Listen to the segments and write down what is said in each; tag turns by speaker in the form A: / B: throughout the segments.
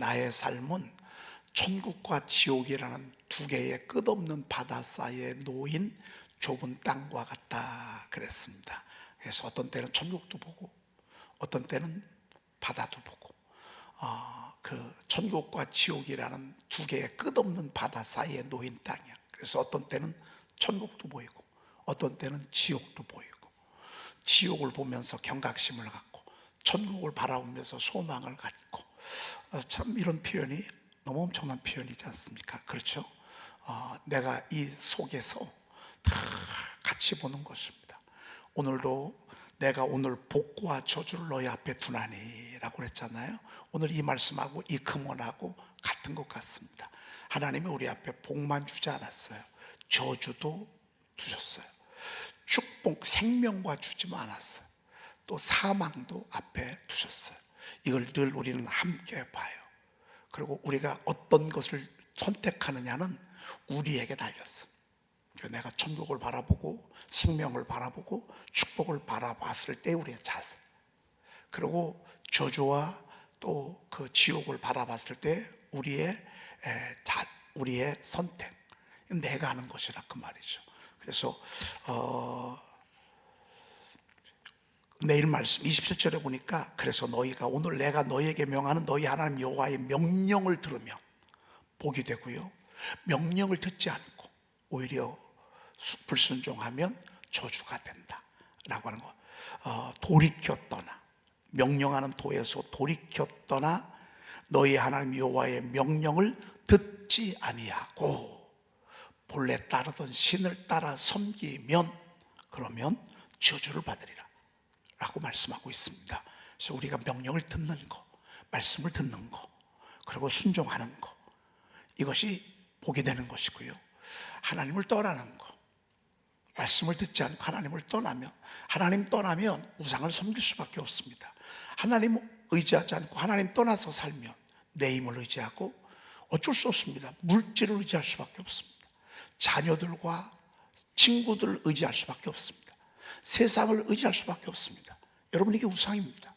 A: 나의 삶은 천국과 지옥이라는 두 개의 끝없는 바다 사이에 놓인 좁은 땅과 같다 그랬습니다. 그래서 어떤 때는 천국도 보고 어떤 때는 바다도 보고 그 천국과 지옥이라는 두 개의 끝없는 바다 사이에 놓인 땅이야. 그래서 어떤 때는 천국도 보이고 어떤 때는 지옥도 보이고, 지옥을 보면서 경각심을 갖고 천국을 바라보면서 소망을 갖고, 참 이런 표현이 너무 엄청난 표현이지 않습니까? 그렇죠? 내가 이 속에서 다 같이 보는 것입니다. 오늘도 내가 오늘 복과 저주를 너희 앞에 두나니 라고 그랬잖아요. 오늘 이 말씀하고 이 금언하고 같은 것 같습니다. 하나님이 우리 앞에 복만 주지 않았어요. 저주도 두셨어요. 축복, 생명과 주지만 않았어요. 또 사망도 앞에 두셨어요. 이걸 늘 우리는 함께 봐요. 그리고 우리가 어떤 것을 선택하느냐는 우리에게 달렸어. 내가 천국을 바라보고 생명을 바라보고 축복을 바라봤을 때 우리의 자세, 그리고 저주와 또 그 지옥을 바라봤을 때 우리의 선택, 내가 하는 것이라 그 말이죠. 그래서 내일 말씀 27절에 보니까, 그래서 너희가 오늘 내가 너희에게 명하는 너희 하나님 여호와의 명령을 들으면 복이 되고요, 명령을 듣지 않고 오히려 불순종하면 저주가 된다 라고 하는 거. 돌이켜 떠나, 명령하는 도에서 돌이켜 떠나 너희 하나님 여호와의 명령을 듣지 아니하고 본래 따르던 신을 따라 섬기면 그러면 저주를 받으리라 라고 말씀하고 있습니다. 그래서 우리가 명령을 듣는 거, 말씀을 듣는 거, 그리고 순종하는 거, 이것이 복이 되는 것이고요. 하나님을 떠나는 거, 말씀을 듣지 않고 하나님을 떠나면, 하나님 떠나면 우상을 섬길 수밖에 없습니다. 하나님 의지하지 않고 하나님 떠나서 살면 내 힘을 의지하고 어쩔 수 없습니다. 물질을 의지할 수밖에 없습니다. 자녀들과 친구들을 의지할 수밖에 없습니다. 세상을 의지할 수밖에 없습니다. 여러분, 이게 우상입니다.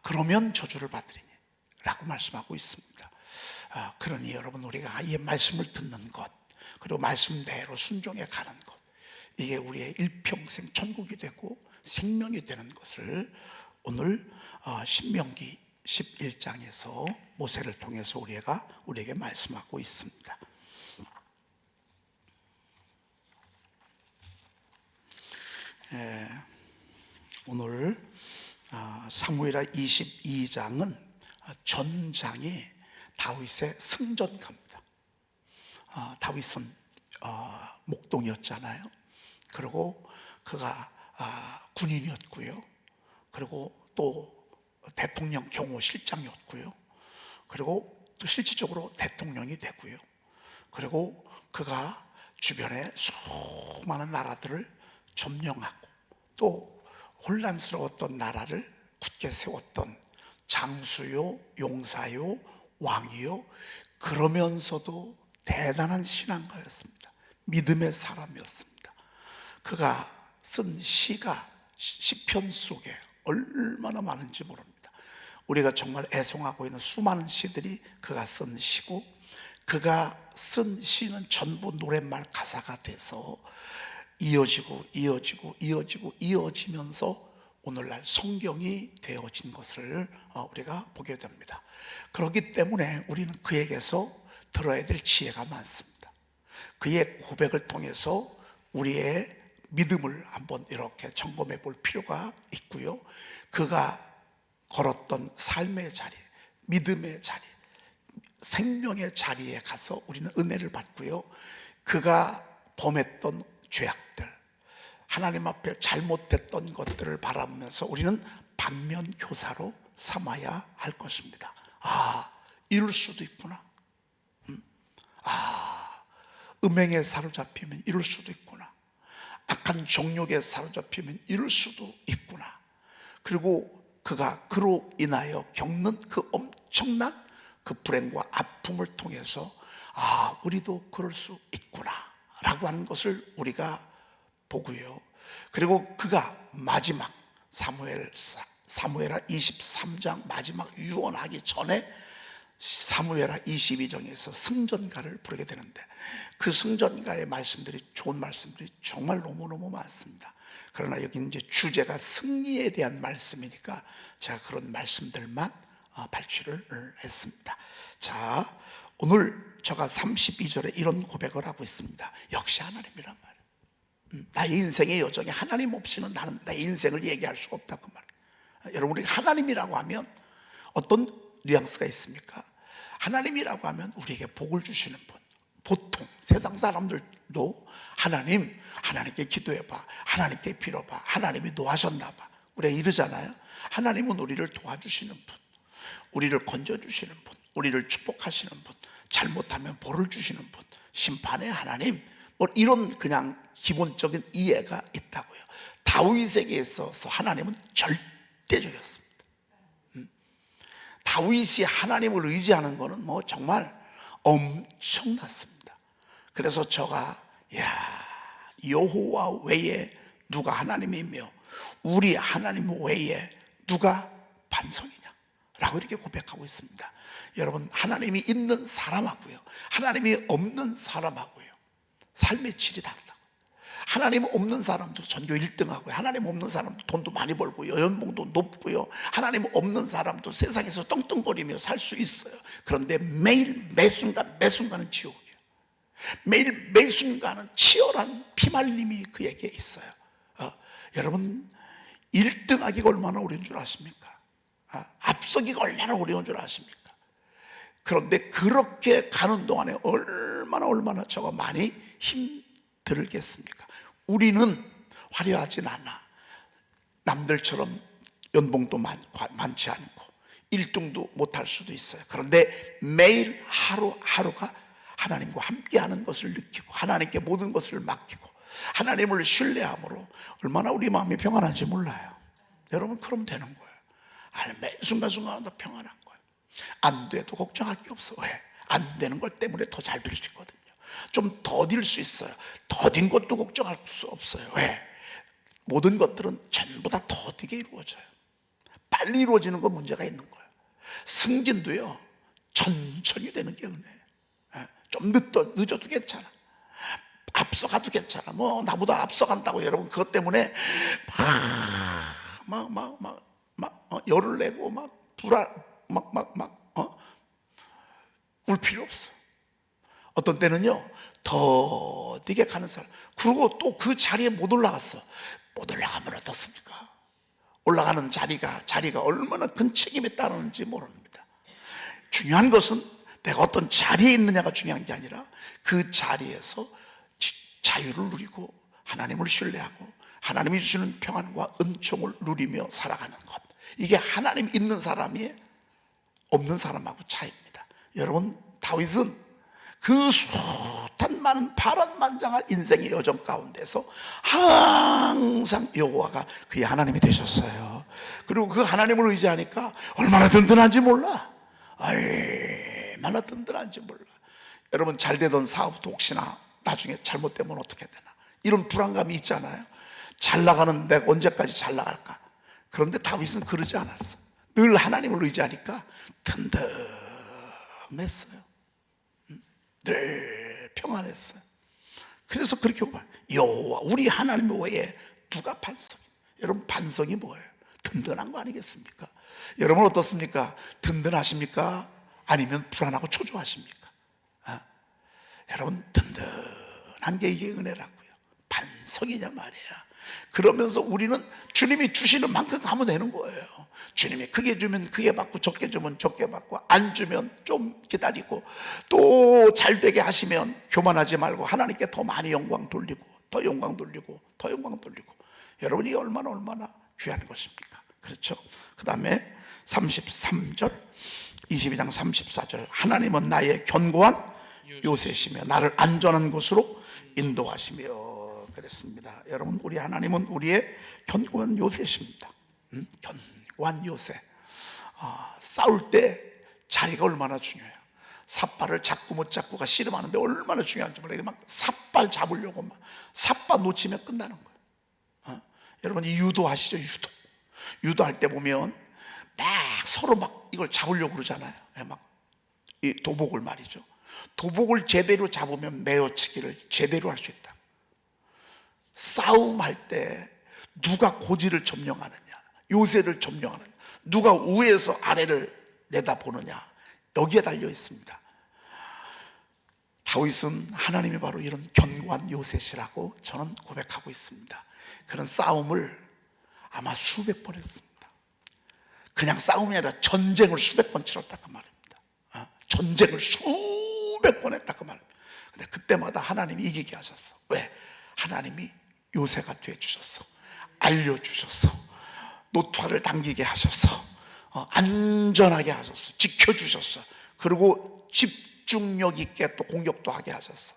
A: 그러면 저주를 받으리니 라고 말씀하고 있습니다. 그러니 여러분, 우리가 이 말씀을 듣는 것, 그리고 말씀대로 순종해 가는 것, 이게 우리의 일평생 천국이 되고 생명이 되는 것을 오늘 신명기 11장에서 모세를 통해서 우리에게 말씀하고 있습니다. 오늘 사무엘하 22장은 전장이 다윗의 승전가입니다. 다윗은 목동이었잖아요. 그리고 그가 군인이었고요. 그리고 또 대통령 경호실장이었고요. 그리고 또 실질적으로 대통령이 되고요. 그리고 그가 주변에 수많은 나라들을 점령하고 또 혼란스러웠던 나라를 굳게 세웠던 장수요, 용사요, 왕이요, 그러면서도 대단한 신앙가였습니다. 믿음의 사람이었습니다. 그가 쓴 시가 시편 속에 얼마나 많은지 모릅니다. 우리가 정말 애송하고 있는 수많은 시들이 그가 쓴 시고, 그가 쓴 시는 전부 노랫말 가사가 돼서 이어지면서 오늘날 성경이 되어진 것을 우리가 보게 됩니다. 그렇기 때문에 우리는 그에게서 들어야 될 지혜가 많습니다. 그의 고백을 통해서 우리의 믿음을 한번 이렇게 점검해 볼 필요가 있고요. 그가 걸었던 삶의 자리, 믿음의 자리, 생명의 자리에 가서 우리는 은혜를 받고요. 그가 범했던 죄악들, 하나님 앞에 잘못됐던 것들을 바라보면서 우리는 반면 교사로 삼아야 할 것입니다. 이럴 수도 있구나. 음행에 사로잡히면 이럴 수도 있구나. 악한 정욕에 사로잡히면 이럴 수도 있구나. 그리고 그가 그로 인하여 겪는 그 엄청난 그 불행과 아픔을 통해서 우리도 그럴 수 있구나 라고 하는 것을 우리가 보고요. 그리고 그가 마지막 사무엘하 23장 마지막 유언하기 전에 사무엘하 22장에서 승전가를 부르게 되는데, 그 승전가의 말씀들이, 좋은 말씀들이 정말 너무너무 많습니다. 그러나 여기 이제 주제가 승리에 대한 말씀이니까 제가 그런 말씀들만 발췌를 했습니다. 자, 오늘 제가 32절에 이런 고백을 하고 있습니다. 역시 하나님이란 말이에요. 나의 인생의 여정에 하나님 없이는 나는 내 인생을 얘기할 수가 없다, 그 말이에요. 여러분, 우리가 하나님이라고 하면 어떤 뉘앙스가 있습니까? 하나님이라고 하면 우리에게 복을 주시는 분. 보통 세상 사람들도 하나님께 기도해봐, 하나님께 빌어봐, 하나님이 노하셨나봐, 우리가 이러잖아요. 하나님은 우리를 도와주시는 분, 우리를 건져주시는 분, 우리를 축복하시는 분, 잘못하면 벌을 주시는 분, 심판의 하나님, 뭐 이런 그냥 기본적인 이해가 있다고요. 다윗에게 있어서 하나님은 절대적이었습니다. 다윗이 하나님을 의지하는 것은 뭐 정말 엄청났습니다. 그래서 저가 여호와 외에 누가 하나님이며 우리 하나님 외에 누가 반석이냐 라고 이렇게 고백하고 있습니다. 여러분, 하나님이 있는 사람하고요, 하나님이 없는 사람하고요, 삶의 질이 다르다고. 하나님 없는 사람도 전교 1등하고요, 하나님 없는 사람도 돈도 많이 벌고요, 연봉도 높고요, 하나님 없는 사람도 세상에서 떵떵거리며 살 수 있어요. 그런데 매일 매순간은 지옥이에요. 매일 매순간은 치열한 피말림이 그에게 있어요. 여러분, 1등하기가 얼마나 어려운 줄 아십니까? 앞서기가 얼마나 어려운 줄 아십니까? 그런데 그렇게 가는 동안에 얼마나 저가 많이 힘들겠습니까? 우리는 화려하진 않아. 남들처럼 연봉도 많지 않고 1등도 못할 수도 있어요. 그런데 매일 하루하루가 하나님과 함께하는 것을 느끼고 하나님께 모든 것을 맡기고 하나님을 신뢰함으로 얼마나 우리 마음이 평안한지 몰라요. 여러분, 그럼 되는 거예요. 매 순간순간마다 평안한 거예요. 안 돼도 걱정할 게 없어. 왜? 안 되는 것 때문에 더 잘 될 수 있거든요. 좀 더딜 수 있어요. 더딘 것도 걱정할 수 없어요. 왜? 모든 것들은 전부 다 더디게 이루어져요. 빨리 이루어지는 건 문제가 있는 거예요. 승진도요, 천천히 되는 게 은혜예요. 좀 늦어도 괜찮아. 앞서가도 괜찮아. 뭐 나보다 앞서간다고 여러분 그것 때문에 열을 내고 울 필요 없어. 어떤 때는요, 더디게 가는 사람, 그리고 또 그 자리에 못 올라갔어. 못 올라가면 어떻습니까? 올라가는 자리가 얼마나 큰 책임에 따르는지 모릅니다. 중요한 것은 내가 어떤 자리에 있느냐가 중요한 게 아니라 그 자리에서 자유를 누리고 하나님을 신뢰하고 하나님이 주시는 평안과 은총을 누리며 살아가는 것, 이게 하나님 있는 사람이 없는 사람하고 차이입니다. 여러분, 다윗은 그 숱한 많은 파란만장한 인생의 여정 가운데서 항상 여호와가 그의 하나님이 되셨어요. 그리고 그 하나님을 의지하니까 얼마나 든든한지 몰라. 얼마나 든든한지 몰라. 여러분, 잘 되던 사업도 혹시나 나중에 잘못되면 어떻게 되나, 이런 불안감이 있잖아요. 잘 나가는 내가 언제까지 잘 나갈까. 그런데 다윗은 그러지 않았어. 늘 하나님을 의지하니까 든든했어요. 늘 평안했어요. 그래서 그렇게 여호와 우리 하나님 외에 누가 반석이. 여러분, 반석이 뭐예요? 든든한 거 아니겠습니까? 여러분 어떻습니까? 든든하십니까? 아니면 불안하고 초조하십니까? 여러분, 든든한 게 이게 은혜라고요. 반석이냐 말이야. 그러면서 우리는 주님이 주시는 만큼 가면 되는 거예요. 주님이 크게 주면 크게 받고 적게 주면 적게 받고, 안 주면 좀 기다리고, 또 잘 되게 하시면 교만하지 말고 하나님께 더 많이 영광 돌리고, 더 영광 돌리고, 더 영광 돌리고. 여러분이 얼마나 귀한 것입니까? 그렇죠? 그 다음에 33절, 22장 34절, 하나님은 나의 견고한 요새시며 나를 안전한 곳으로 인도하시며 그랬습니다. 여러분, 우리 하나님은 우리의 견고한 요새십니다. 견고한 요새. 싸울 때 자리가 얼마나 중요해요. 삿발을 잡고 못 잡고가 씨름하는데 얼마나 중요한지 몰라요. 막 삿발 잡으려고 삿발 놓치면 끝나는 거예요. 여러분, 이 유도 아시죠? 유도할 때 보면 막 서로 막 이걸 잡으려고 그러잖아요. 막 이 도복을 말이죠. 도복을 제대로 잡으면 메어치기를 제대로 할 수 있다. 싸움할 때 누가 고지를 점령하느냐, 요새를 점령하느냐, 누가 위에서 아래를 내다보느냐, 여기에 달려 있습니다. 다윗은 하나님이 바로 이런 견고한 요새시라고 저는 고백하고 있습니다. 그런 싸움을 아마 수백 번 했습니다. 그냥 싸움이 아니라 전쟁을 수백 번 치렀다 그 말입니다. 전쟁을 수백 번 했다 그 말입니다. 근데 그때마다 하나님이 이기게 하셨어. 왜? 하나님이 요새가 되어주셨어. 알려주셨어. 노투화를 당기게 하셔서 안전하게 하셨어. 지켜주셨어. 그리고 집중력 있게 또 공격도 하게 하셨어.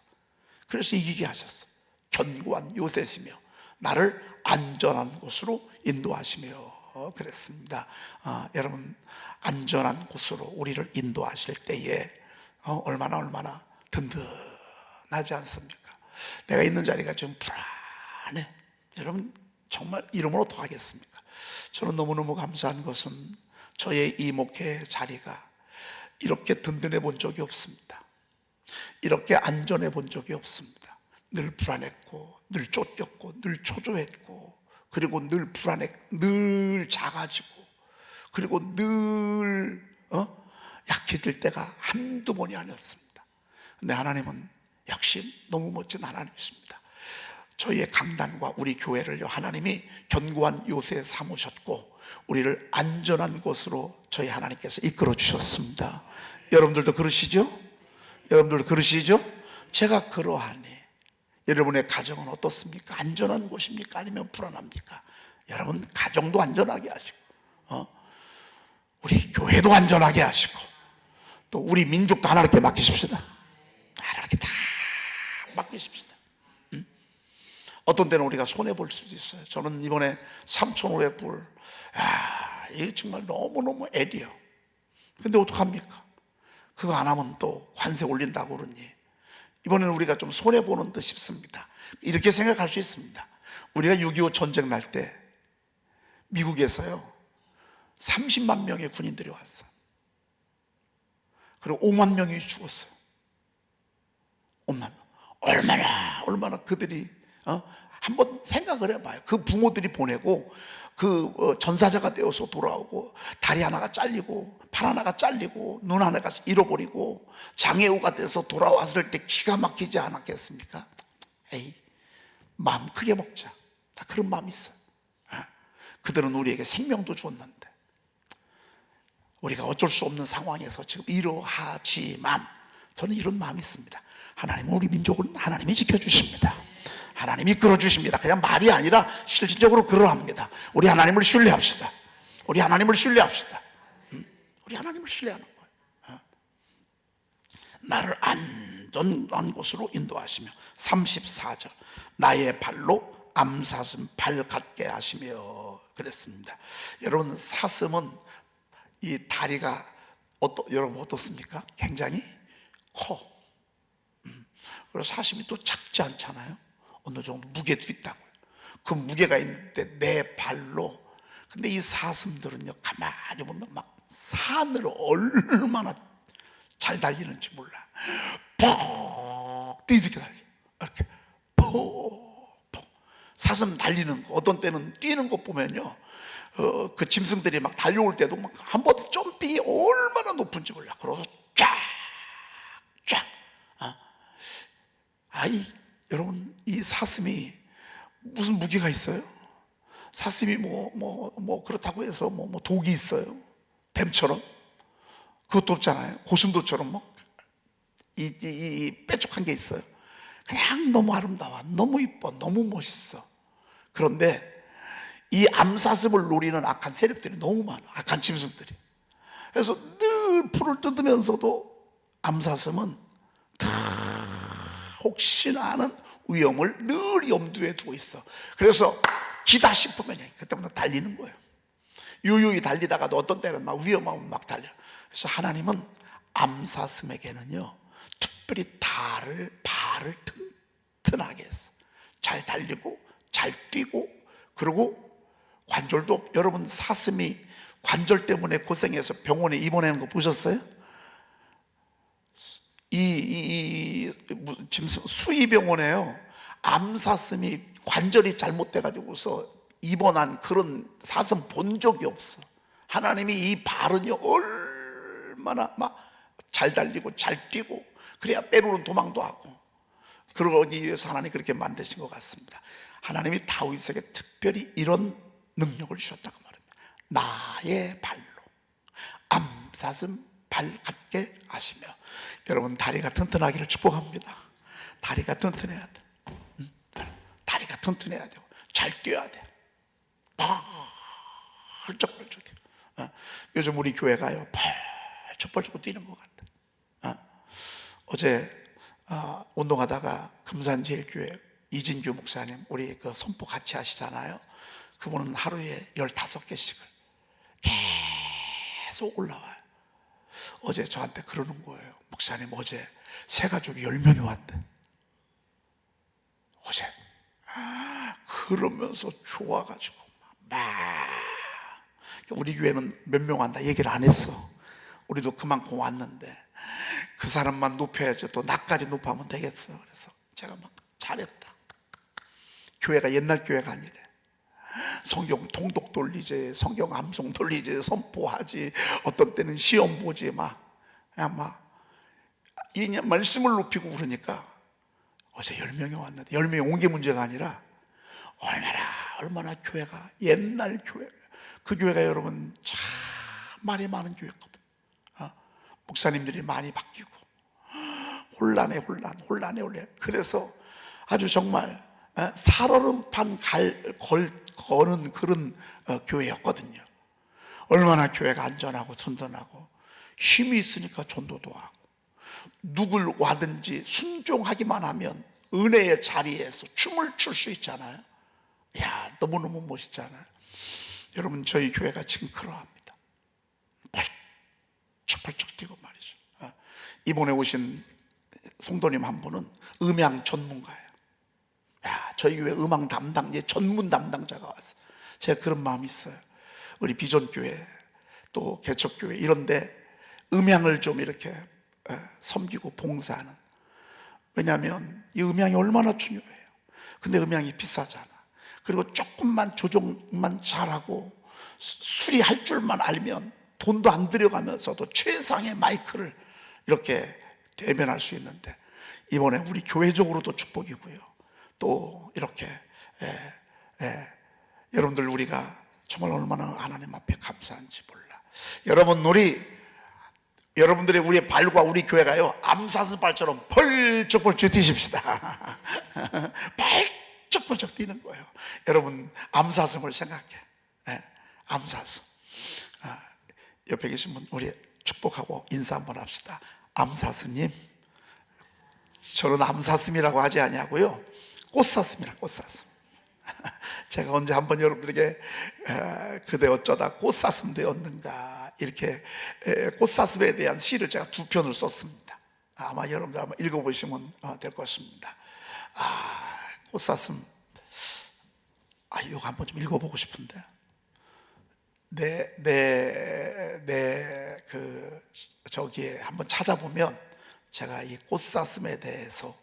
A: 그래서 이기게 하셨어. 견고한 요새시며 나를 안전한 곳으로 인도하시며 그랬습니다. 여러분, 안전한 곳으로 우리를 인도하실 때에 얼마나 든든하지 않습니까? 내가 있는 자리가 좀 불안해. 여러분, 정말 이러면 어떡하겠습니까? 저는 너무너무 감사한 것은 저의 이 목회 자리가 이렇게 든든해 본 적이 없습니다. 이렇게 안전해 본 적이 없습니다. 늘 불안했고, 늘 쫓겼고, 늘 초조했고, 그리고 늘 불안했고, 늘 작아지고, 그리고 늘 약해질 때가 한두 번이 아니었습니다. 근데 하나님은 역시 너무 멋진 하나님이십니다. 저희의 강단과 우리 교회를 하나님이 견고한 요새 삼으셨고 우리를 안전한 곳으로 저희 하나님께서 이끌어 주셨습니다. 여러분들도 그러시죠? 여러분들도 그러시죠? 제가 그러하니 여러분의 가정은 어떻습니까? 안전한 곳입니까? 아니면 불안합니까? 여러분 가정도 안전하게 하시고 우리 교회도 안전하게 하시고 또 우리 민족도 하나님께 맡기십시다. 하나님께 다 맡기십시다. 어떤 때는 우리가 손해볼 수도 있어요. 저는 이번에 3,500불, 이게 정말 너무너무 애리요. 근데 어떡합니까? 그거 안 하면 또 관세 올린다고 그러니 이번에는 우리가 좀 손해보는 듯 싶습니다. 이렇게 생각할 수 있습니다. 우리가 6.25 전쟁 날 때 미국에서요 30만 명의 군인들이 왔어요. 그리고 5만 명이 죽었어요. 5만 명. 얼마나 그들이 한번 생각을 해봐요. 그 부모들이 보내고 그 전사자가 되어서 돌아오고 다리 하나가 잘리고 팔 하나가 잘리고 눈 하나가 잃어버리고 장애우가 돼서 돌아왔을 때 기가 막히지 않았겠습니까? 에이, 마음 크게 먹자. 다 그런 마음이 있어요. 그들은 우리에게 생명도 줬는데 우리가 어쩔 수 없는 상황에서 지금 이러하지만 저는 이런 마음이 있습니다. 하나님은 우리 민족을 하나님이 지켜주십니다. 하나님이 끌어주십니다. 그냥 말이 아니라 실질적으로 그러합니다. 우리 하나님을 신뢰합시다. 우리 하나님을 신뢰합시다. 우리 하나님을 신뢰하는 거예요. 나를 안전한 곳으로 인도하시며 34절 나의 발로 암사슴 발 같게 하시며 그랬습니다. 여러분 사슴은 이 다리가 여러분 어떻습니까? 굉장히 커. 그리고 사슴이 또 작지 않잖아요. 어느 정도 무게도 있다고요. 그 무게가 있는데 내 발로. 근데 이 사슴들은요 가만히 보면 막 산을 얼마나 잘 달리는지 몰라. 퍽 뛰게 달려. 이렇게 퍽. 사슴 달리는 거 어떤 때는 뛰는 것 보면요 그 짐승들이 막 달려올 때도 막 한 번 점핑이 얼마나 높은지 몰라. 그러고 쫙 여러분 이 사슴이 무슨 무게가 있어요? 사슴이 뭐 그렇다고 해서 뭐 독이 있어요? 뱀처럼 그것도 없잖아요. 고슴도처럼 이 뾰족한 게 있어요. 그냥 너무 아름다워, 너무 이뻐, 너무 멋있어. 그런데 이 암사슴을 노리는 악한 세력들이 너무 많아. 악한 짐승들이. 그래서 늘 풀을 뜯으면서도 암사슴은 혹시나 하는 위험을 늘 염두에 두고 있어. 그래서 기다 싶으면 그때부터 달리는 거예요. 유유히 달리다가도 어떤 때는 막 위험하면 막 달려. 그래서 하나님은 암사슴에게는요 특별히 발을 튼튼하게 했어. 잘 달리고 잘 뛰고 그리고 관절도 여러분 사슴이 관절 때문에 고생해서 병원에 입원하는 거 보셨어요? 지금 수의병원에요, 암사슴이 관절이 잘못돼가지고서 입원한 그런 사슴 본 적이 없어. 하나님이 이 발은요 얼마나 막 잘 달리고 잘 뛰고, 그래야 때로는 도망도 하고, 그러기 위해서 하나님이 그렇게 만드신 것 같습니다. 하나님이 다윗에게 특별히 이런 능력을 주셨다고 말합니다. 나의 발로 암사슴 발 같게 하시며. 여러분, 다리가 튼튼하기를 축복합니다. 다리가 튼튼해야 돼. 다리가 튼튼해야 되고 잘 뛰어야 돼. 펄쩍펄쩍 뛰어. 요즘 우리 교회가요 펄쩍펄쩍 뛰는 것 같아. 어제 운동하다가 금산제일교회 이진규 목사님, 우리 그 선포 같이 하시잖아요. 그분은 하루에 15개씩을 계속 올라와요. 어제 저한테 그러는 거예요. 목사님, 어제 새 가족이 10명이 왔대. 어제. 그러면서 좋아가지고 막. 우리 교회는 몇 명 한다 얘기를 안 했어. 우리도 그만큼 왔는데 그 사람만 높여야지 또 나까지 높이면 되겠어. 그래서 제가 막 잘했다. 교회가 옛날 교회가 아니래. 성경 통독 돌리지, 성경 암송 돌리지, 선포하지, 어떤 때는 시험 보지, 그냥 이 말씀을 높이고 그러니까 어제 10명이 왔는데, 10명이 온 게 문제가 아니라 얼마나 교회가 옛날 교회, 그 교회가 여러분 참 말이 많은 교회거든. 목사님들이 많이 바뀌고 혼란에 혼란. 그래서 아주 정말 살얼음판 거는 그런 교회였거든요. 얼마나 교회가 안전하고 든든하고 힘이 있으니까 전도도 하고, 누굴 와든지 순종하기만 하면 은혜의 자리에서 춤을 출 수 있잖아요. 야, 너무너무 멋있잖아요. 여러분, 저희 교회가 지금 그러합니다. 펄쩍펄쩍 뛰고 말이죠. 이번에 오신 송도님 한 분은 음향 전문가예요. 야, 저희 교회 음악 담당, 전문 담당자가 왔어. 제가 그런 마음이 있어요. 우리 비전교회 또 개척교회 이런데 음향을 좀 이렇게 섬기고 봉사하는. 왜냐하면 이 음향이 얼마나 중요해요. 근데 음향이 비싸잖아. 그리고 조금만 조정만 잘하고 수리할 줄만 알면 돈도 안 들여가면서도 최상의 마이크를 이렇게 대변할 수 있는데, 이번에 우리 교회적으로도 축복이고요. 또 이렇게 여러분들, 우리가 정말 얼마나 하나님 앞에 감사한지 몰라. 여러분들의 우리의 발과 우리 교회가요 암사슴 발처럼 펄쩍펄쩍 뛰십시다. 펄쩍펄쩍 뛰는 거예요. 여러분, 암사슴을 생각해. 암사슴. 옆에 계신 분, 우리 축복하고 인사 한번 합시다. 암사슴님. 저는 암사슴이라고 하지 아니하고요, 꽃사슴이라. 꽃사슴. 제가 언제 한번 여러분들에게 그대 어쩌다 꽃사슴 되었는가, 이렇게 꽃사슴에 대한 시를 제가 2편을 썼습니다. 아마 여러분들 한번 읽어보시면 될 것입니다. 꽃사슴. 이거 한번 좀 읽어보고 싶은데. 저기에 한번 찾아보면 제가 이 꽃사슴에 대해서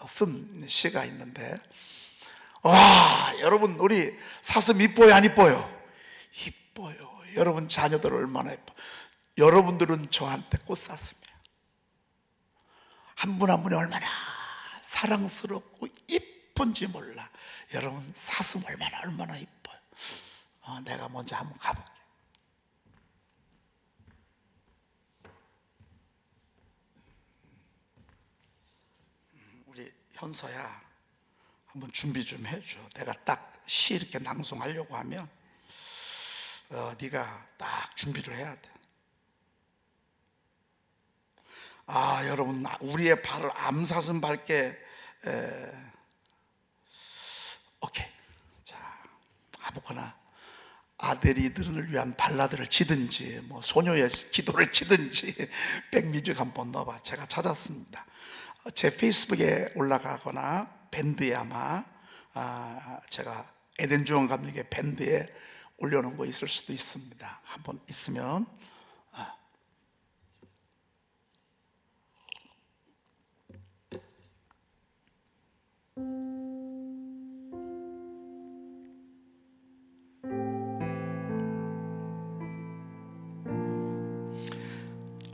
A: 쓴 시가 있는데, 여러분, 우리 사슴 이뻐요, 안 이뻐요? 이뻐요. 여러분 자녀들 얼마나 이뻐. 여러분들은 저한테 꽃사슴이에요. 한 분 한 분이 얼마나 사랑스럽고 이쁜지 몰라. 여러분, 사슴 얼마나 이뻐요. 내가 먼저 한번 가볼게. 우리 현서야, 한번 준비 좀 해줘. 내가 딱 시 이렇게 낭송하려고 하면 네가 딱 준비를 해야 돼. 여러분, 우리의 발을 암사슴 밟게. 오케이. 자, 아무거나 아들이들을 위한 발라드를 치든지, 소녀의 기도를 치든지, 백뮤직 한번 넣어봐. 제가 찾았습니다. 제 페이스북에 올라가거나 밴드에 아마 제가 에덴 주원 감독의 밴드에 올려놓은 거 있을 수도 있습니다. 한번 있으면.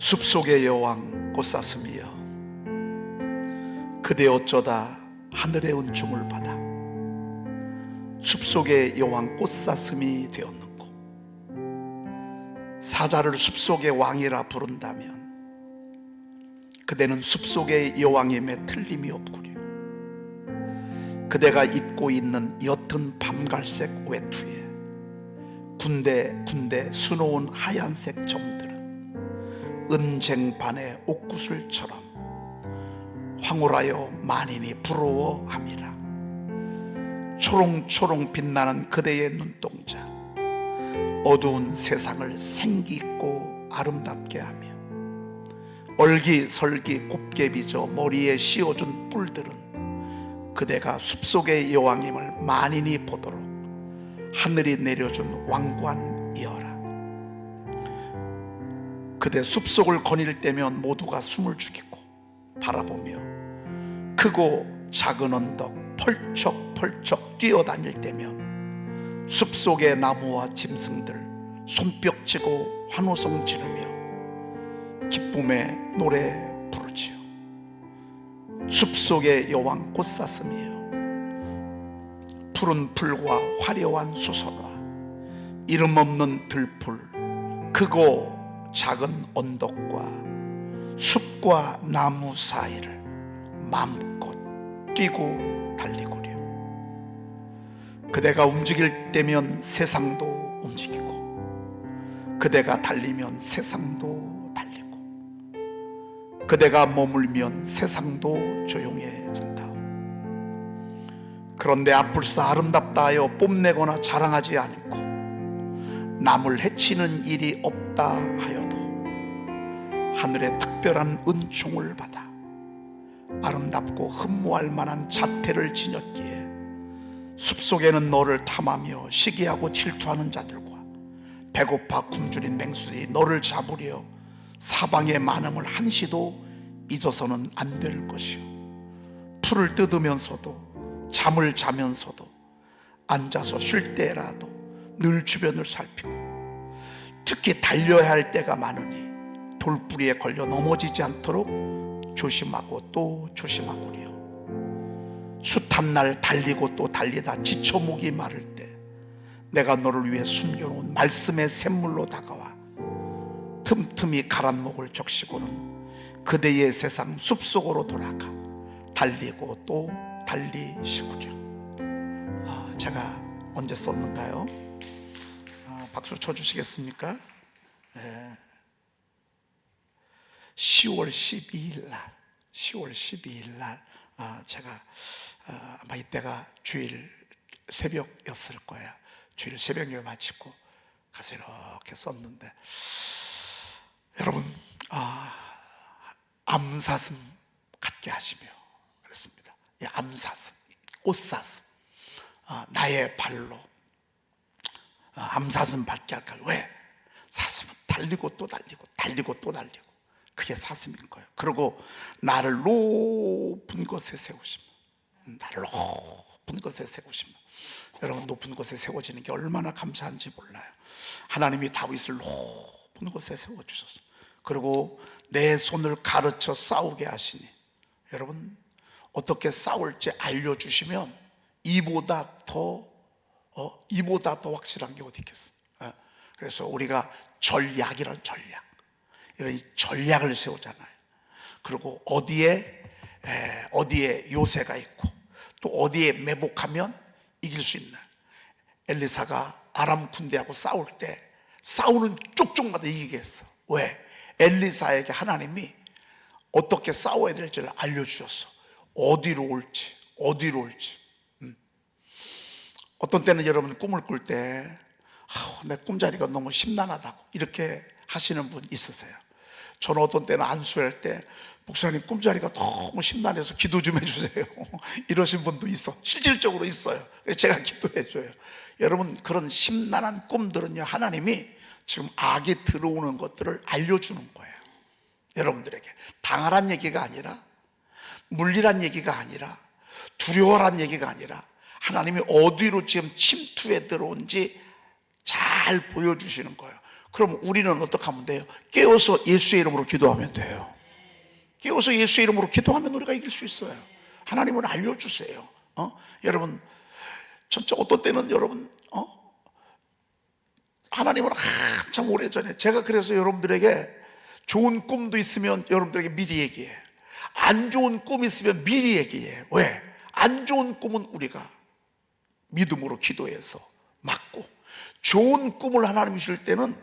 A: 숲속의 여왕 꽃사슴이여, 그대 어쩌다 하늘의 은총을 받아 숲속의 여왕 꽃사슴이 되었는고. 사자를 숲속의 왕이라 부른다면 그대는 숲속의 여왕임에 틀림이 없구려. 그대가 입고 있는 옅은 밤갈색 외투에 군데군데 수놓은 하얀색 점들은 은쟁반의 옥구슬처럼 황홀하여 만인이 부러워함이라. 초롱초롱 빛나는 그대의 눈동자, 어두운 세상을 생기있고 아름답게 하며 얼기설기 곱게 빚어 머리에 씌워준 뿔들은 그대가 숲속의 여왕임을 만인이 보도록 하늘이 내려준 왕관이어라. 그대 숲속을 거닐 때면 모두가 숨을 죽이고 바라보며 크고 작은 언덕 펄쩍펄쩍 뛰어다닐 때면 숲속의 나무와 짐승들 손뼉치고 환호성 지르며 기쁨의 노래 부르지요. 숲속의 여왕 꽃사슴이여, 푸른 풀과 화려한 수선화, 이름 없는 들풀, 크고 작은 언덕과 숲과 나무 사이를 마음껏 뛰고 달리구려. 그대가 움직일 때면 세상도 움직이고, 그대가 달리면 세상도 달리고, 그대가 머물면 세상도 조용해진다. 그런데 아뿔싸 아름답다 하여 뽐내거나 자랑하지 않고 남을 해치는 일이 없다 하여도 하늘의 특별한 은총을 받아 아름답고 흠모할 만한 자태를 지녔기에 숲속에는 너를 탐하며 시기하고 질투하는 자들과 배고파 굶주린 맹수들이 너를 잡으려 사방의 많음을 한시도 잊어서는 안 될 것이요, 풀을 뜯으면서도 잠을 자면서도 앉아서 쉴 때라도 늘 주변을 살피고, 특히 달려야 할 때가 많으니 돌뿌리에 걸려 넘어지지 않도록 조심하고 또 조심하구려. 숱한 날 달리고 또 달리다 지쳐 목이 마를 때 내가 너를 위해 숨겨놓은 말씀의 샘물로 다가와 틈틈이 가란 목을 적시고는 그대의 세상 숲속으로 돌아가 달리고 또 달리시구려. 제가 언제 썼는가요? 박수 쳐주시겠습니까? 네. 10월 12일 날, 10월 12일 날 제가 아마 이때가 주일 새벽이었을 거예요. 주일 새벽에 마치고 가서 이렇게 썼는데, 여러분 암사슴 같게 하시며 그랬습니다. 이 암사슴, 꽃사슴, 나의 발로 암사슴 밟게 할까요? 왜? 사슴은 달리고 또 달리고 달리고 또 달리고, 그게 사슴인 거예요. 그리고 나를 높은 곳에 세우시면, 나를 높은 곳에 세우시면, 여러분 높은 곳에 세워지는 게 얼마나 감사한지 몰라요. 하나님이 다윗을 높은 곳에 세워주셨어요. 그리고 내 손을 가르쳐 싸우게 하시니, 여러분 어떻게 싸울지 알려주시면 이보다 더 확실한 게 어디 있겠어요. 그래서 우리가 전략이란 전략, 이런 전략을 세우잖아요. 그리고 어디에 요새가 있고 또 어디에 매복하면 이길 수 있는, 엘리사가 아람 군대하고 싸울 때 싸우는 쪽쪽마다 이기게 했어. 왜? 엘리사에게 하나님이 어떻게 싸워야 될지를 알려주셨어. 어디로 올지. 어떤 때는 여러분 꿈을 꿀 때 내 꿈자리가 너무 심란하다고 이렇게 하시는 분 있으세요. 저는 어떤 때는 안수할 때 목사님 꿈자리가 너무 심란해서 기도 좀 해주세요 이러신 분도 있어. 실질적으로 있어요. 제가 기도해줘요. 여러분 그런 심란한 꿈들은요, 하나님이 지금 악이 들어오는 것들을 알려주는 거예요. 여러분들에게 당하란 얘기가 아니라, 물리란 얘기가 아니라, 두려워란 얘기가 아니라, 하나님이 어디로 지금 침투해 들어온지 잘 보여주시는 거예요. 그럼 우리는 어떻게 하면 돼요? 깨워서 예수의 이름으로 기도하면 돼요. 깨워서 예수의 이름으로 기도하면 우리가 이길 수 있어요. 하나님은 알려주세요. 여러분, 진짜 어떤 때는 여러분, 하나님은 한참 오래전에, 제가 그래서 여러분들에게 좋은 꿈도 있으면 여러분들에게 미리 얘기해. 안 좋은 꿈 있으면 미리 얘기해. 왜? 안 좋은 꿈은 우리가 믿음으로 기도해서 막고, 좋은 꿈을 하나님이 줄 때는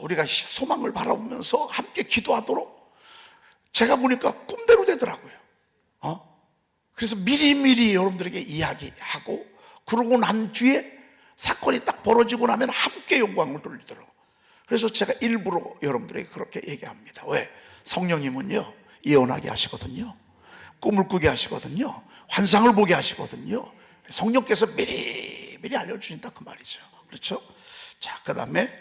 A: 우리가 소망을 바라보면서 함께 기도하도록, 제가 보니까 꿈대로 되더라고요. 그래서 미리미리 여러분들에게 이야기하고, 그러고 난 뒤에 사건이 딱 벌어지고 나면 함께 영광을 돌리더라고요. 그래서 제가 일부러 여러분들에게 그렇게 얘기합니다. 왜? 성령님은요, 예언하게 하시거든요. 꿈을 꾸게 하시거든요. 환상을 보게 하시거든요. 성령께서 미리 알려주신다, 그 말이죠. 그렇죠? 자, 그 다음에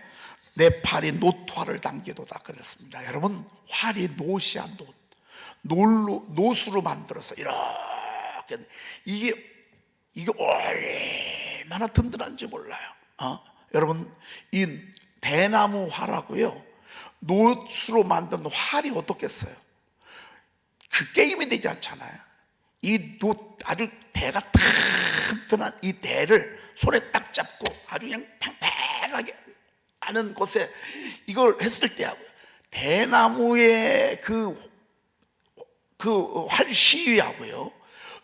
A: 내 팔이 노트화를 당기도다 그랬습니다. 여러분, 활이 노시야, 노수로 만들어서 이렇게, 이게 얼마나 든든한지 몰라요. 여러분, 이 대나무 활하고요, 노수로 만든 활이 어떻겠어요? 그 게임이 되지 않잖아요. 아주 대가 튼튼한 이 대를 손에 딱 잡고 아주 그냥 팽팽하게 하는 곳에 이걸 했을 때 대나무의 그 활시위하고요,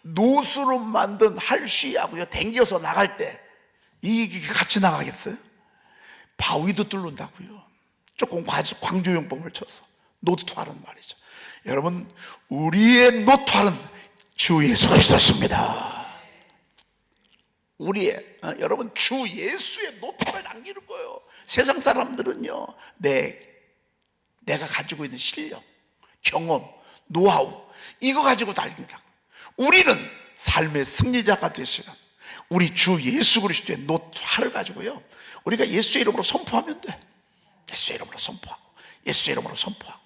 A: 노수로 만든 활시위하고요, 당겨서 나갈 때 이게 같이 나가겠어요? 바위도 뚫는다고요. 조금 광조용법을 쳐서. 노트활은 말이죠. 여러분, 우리의 노트활은 주 예수 그리스도십니다. 여러분, 주 예수의 노트활을 남기는 거예요. 세상 사람들은요, 내가 가지고 있는 실력, 경험, 노하우, 이거 가지고 달립니다. 우리는 삶의 승리자가 되시는 우리 주 예수 그리스도의 노트활을 가지고요, 우리가 예수의 이름으로 선포하면 돼. 예수의 이름으로 선포하고, 예수의 이름으로 선포하고.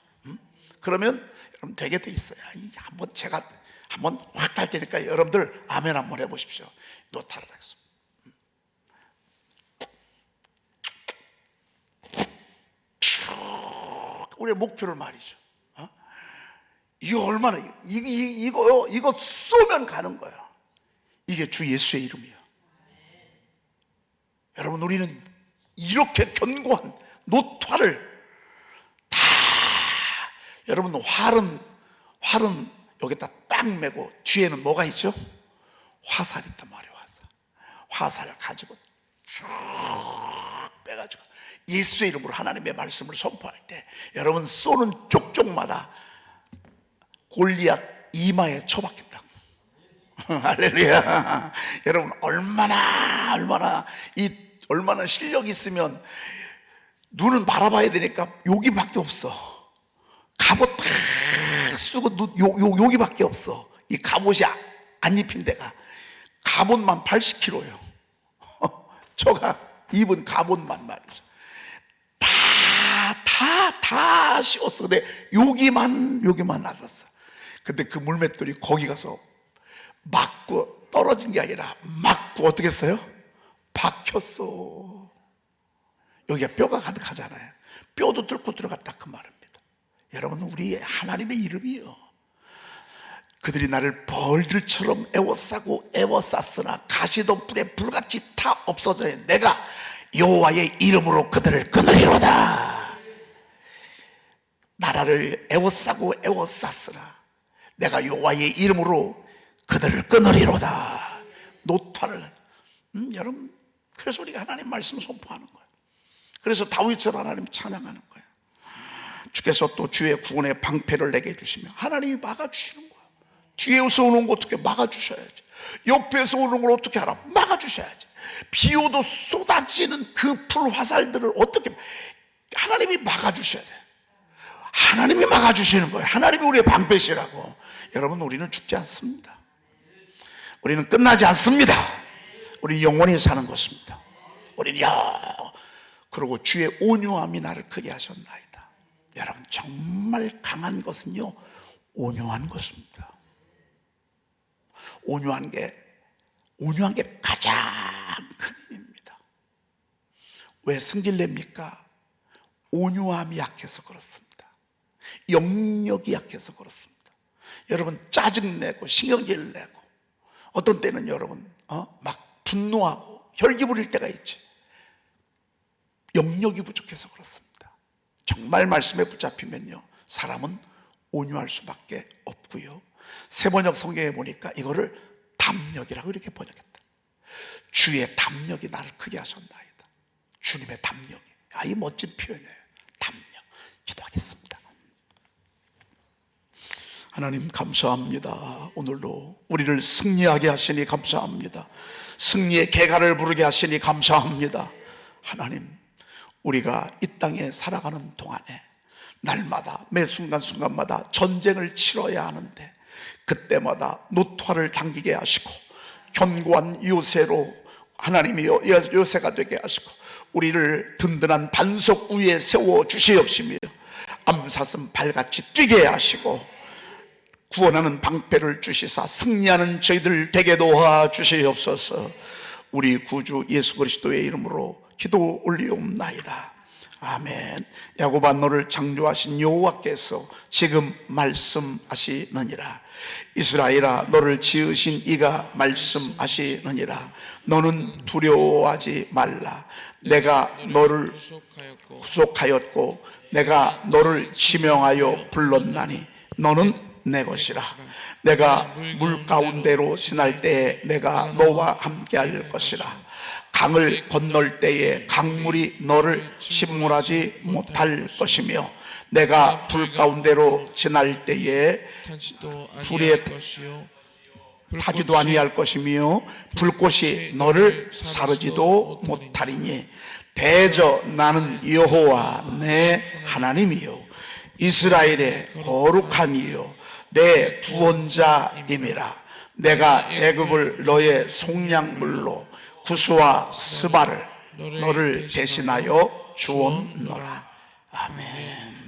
A: 그러면 여러분 되게 돼 있어요. 제가 한번 확 달 테니까 여러분들 아멘 한번 해보십시오. 노트활을 하겠습니다. 우리의 목표를 말이죠. 이거 얼마나, 이거 쏘면 가는 거야. 이게 주 예수의 이름이야. 여러분, 우리는 이렇게 견고한 노트활을 다, 여러분, 활은 여기다 딱 매고 뒤에는 뭐가 있죠? 화살이 있단 말이에요. 화살을 가지고 쭉 빼가지고 예수의 이름으로 하나님의 말씀을 선포할 때, 여러분, 쏘는 쪽쪽마다 골리앗 이마에 쳐박힌다고. 할렐루야. 여러분, 얼마나 실력이 있으면, 눈은 바라봐야 되니까 여기밖에 없어. 갑옷 딱 쓰고 여기밖에 없어. 이 갑옷이 안 입힌 데가, 갑옷만 80kg예요. 저가 입은 갑옷만 말이죠. 다 씌웠어. 근데 여기만 놔뒀어. 근데 그 물맷돌이 거기 가서 맞고 떨어진 게 아니라 맞고 어떻게 했어요? 박혔어. 여기가 뼈가 가득하잖아요. 뼈도 뚫고 들어갔다, 그 말입니다. 여러분, 우리 하나님의 이름이요, 그들이 나를 벌들처럼 애워쌌으나 가시덤불에 불같이 타 없어져. 내가 여호와의 이름으로 그들을 끊으리로다. 나라를 애워쌌으나 내가 여호와의 이름으로 그들을 끊으리로다. 노타를, 여러분, 그래서 우리가 하나님 말씀을 선포하는 거예요. 그래서 다윗처럼 하나님 찬양하는 거예요. 주께서 또 주의 구원의 방패를 내게 해주시며, 하나님이 막아주시는 거예요. 뒤에서 오는 거 어떻게 막아주셔야지. 옆에서 오는 걸 어떻게 하라, 막아주셔야지. 비오도 쏟아지는 그 불화살들을 어떻게, 하나님이 막아주셔야 돼. 하나님이 막아주시는 거예요. 하나님이 우리의 방패시라고. 여러분, 우리는 죽지 않습니다. 우리는 끝나지 않습니다. 우리 영원히 사는 것입니다. 우리는 그리고 주의 온유함이 나를 크게 하셨나이다. 여러분, 정말 강한 것은요, 온유한 것입니다. 온유한 게 가장 큰 힘입니다. 왜 승질 냅니까? 온유함이 약해서 그렇습니다. 영력이 약해서 그렇습니다. 여러분 짜증내고 신경질 내고 어떤 때는 여러분 막 분노하고 혈기 부릴 때가 있지. 영력이 부족해서 그렇습니다. 정말 말씀에 붙잡히면요 사람은 온유할 수밖에 없고요. 세번역 성경에 보니까 이거를 담력이라고 이렇게 번역했다. 주의 담력이 나를 크게 하셨나이다. 주님의 담력이. 이 멋진 표현이에요. 담력. 기도하겠습니다. 하나님 감사합니다. 오늘도 우리를 승리하게 하시니 감사합니다. 승리의 개가를 부르게 하시니 감사합니다. 하나님, 우리가 이 땅에 살아가는 동안에 날마다 매 순간순간마다 전쟁을 치러야 하는데 그때마다 노토화를 당기게 하시고 견고한 요새로 하나님이 요새가 되게 하시고 우리를 든든한 반석 위에 세워 주시옵시며 암사슴 발같이 뛰게 하시고 구원하는 방패를 주시사 승리하는 저희들 되게 도와주시옵소서. 우리 구주 예수 그리스도의 이름으로 기도 올리옵나이다. 아멘. 야곱아, 너를 창조하신 여호와께서 지금 말씀하시느니라. 이스라엘아, 너를 지으신 이가 말씀하시느니라. 너는 두려워하지 말라. 내가 너를 구속하였고 내가 너를 지명하여 불렀나니 너는 내 것이라. 내가 물 가운데로 지날 때에 내가 너와 함께 할 것이라. 강을 건널 때에 강물이 너를 침몰하지 못할 것이며 내가 불 가운데로 지날 때에 불에 타지도 아니할 것이며 불꽃이 너를 사르지도 못하리니 대저 나는 여호와 내 하나님이요 이스라엘의 거룩한 이요 내 구원자임이라. 내가 애굽을 너의 속량물로 구스와 스바를 너를 대신하여 주었노라. 아멘.